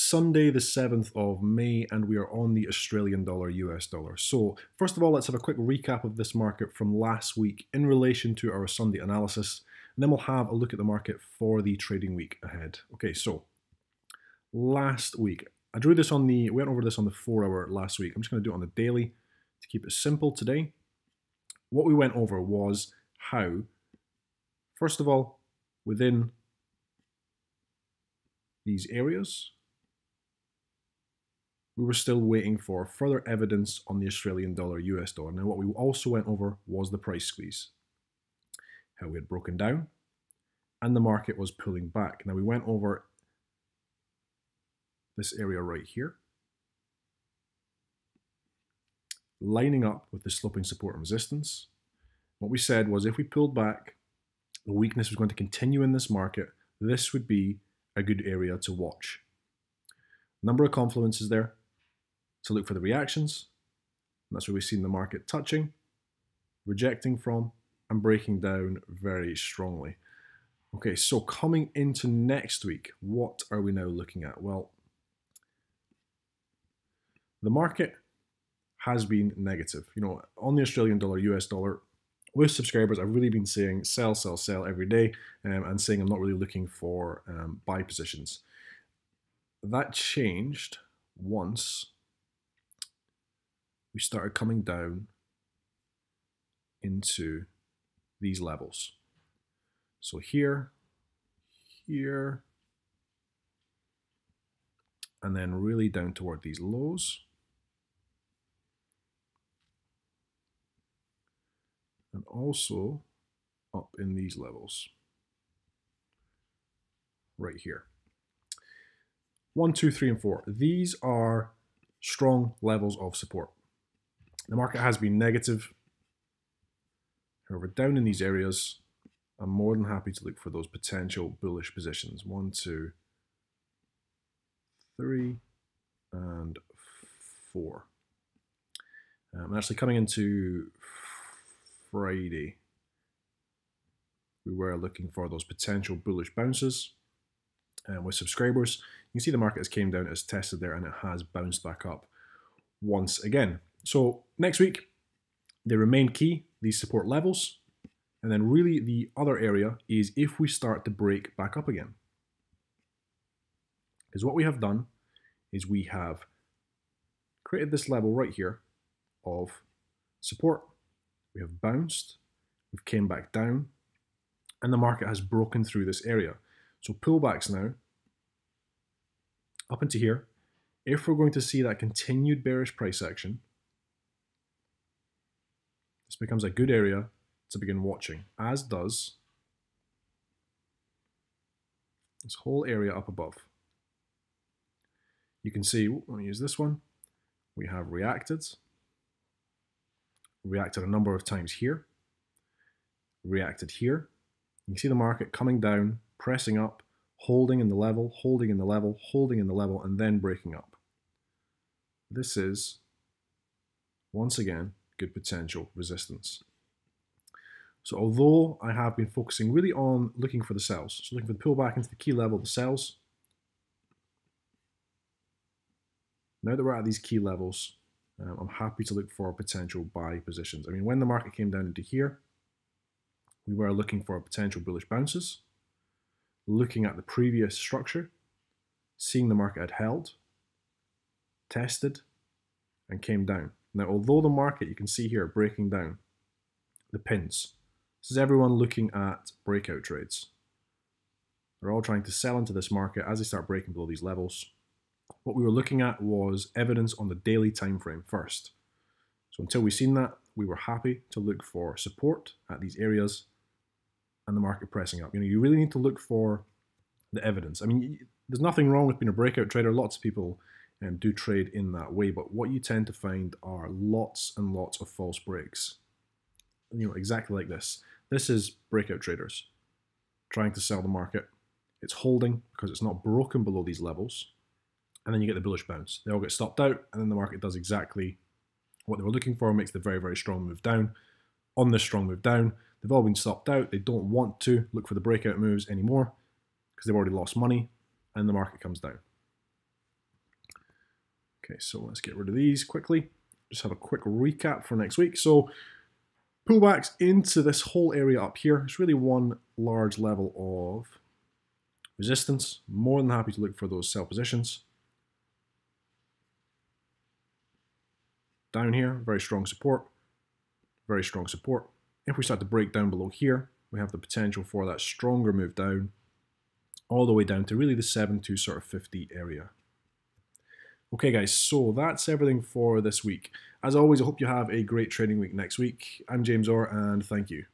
Sunday the 7th of May, and we are on the Australian dollar, US dollar. So first of all, let's have a quick recap of this market from last week in relation to our Sunday analysis, and then we'll have a look at the market for the trading week ahead. Okay, so last week, we went over this on the 4-hour last week. I'm just going to do it on the daily to keep it simple today. What we went over was how, first of all, within these areas, we were still waiting for further evidence on the Australian dollar, US dollar. Now, what we also went over was the price squeeze, how we had broken down, and the market was pulling back. Now, we went over this area right here, lining up with the sloping support and resistance. What we said was if we pulled back, the weakness was going to continue in this market. This would be a good area to watch. Number of confluences there to look for the reactions. And that's where we've seen the market touching, rejecting from, and breaking down very strongly. Okay, so coming into next week, what are we now looking at? Well, the market has been negative. You know, on the Australian dollar, US dollar, with subscribers, I've really been saying sell, sell, sell every day, and saying I'm not really looking for buy positions. That changed once we started coming down into these levels. So here, here, and then really down toward these lows. And also up in these levels right here. 1, 2, 3, and 4. These are strong levels of support. The market has been negative. However, down in these areas, I'm more than happy to look for those potential bullish positions. 1, 2, 3, and 4. I'm actually coming into Friday. We were looking for those potential bullish bounces with subscribers. You can see the market has came down, it's tested there, and it has bounced back up once again. So next week, they remain key, these support levels. And then really the other area is if we start to break back up again. Because what we have done is we have created this level right here of support. We have bounced, we've came back down, and the market has broken through this area. So pullbacks now, up into here. If we're going to see that continued bearish price action, this becomes a good area to begin watching, as does this whole area up above. You can see, let me use this one, we have reacted a number of times here, reacted here. You can see the market coming down, pressing up, holding in the level, holding in the level, holding in the level, and then breaking up. This is, once again, good potential resistance. So although I have been focusing really on looking for the sells, so looking for the pullback into the key level, the sells, now that we're at these key levels, I'm happy to look for potential buy positions. I mean, when the market came down into here, we were looking for potential bullish bounces, looking at the previous structure, seeing the market had held, tested, and came down. Now, although the market, you can see here, breaking down the pins, this is everyone looking at breakout trades. They're all trying to sell into this market as they start breaking below these levels. What we were looking at was evidence on the daily time frame first. So until we've seen that, we were happy to look for support at these areas and the market pressing up. You know, you really need to look for the evidence. I mean, there's nothing wrong with being a breakout trader. Lots of people do trade in that way, but what you tend to find are lots and lots of false breaks. You know, exactly like this. This is breakout traders trying to sell the market. It's holding because it's not broken below these levels. And then you get the bullish bounce. They all get stopped out, and then the market does exactly what they were looking for, makes the very, very strong move down. On this strong move down, they've all been stopped out. They don't want to look for the breakout moves anymore because they've already lost money, and the market comes down. Okay, so let's get rid of these quickly. Just have a quick recap for next week. So pullbacks into this whole area up here. It's really one large level of resistance. More than happy to look for those sell positions. Down here, very strong support. Very strong support. If we start to break down below here, we have the potential for that stronger move down, all the way down to really the 7 to sort of 50 area. Okay guys, so that's everything for this week. As always, I hope you have a great trading week next week. I'm James Orr, and thank you.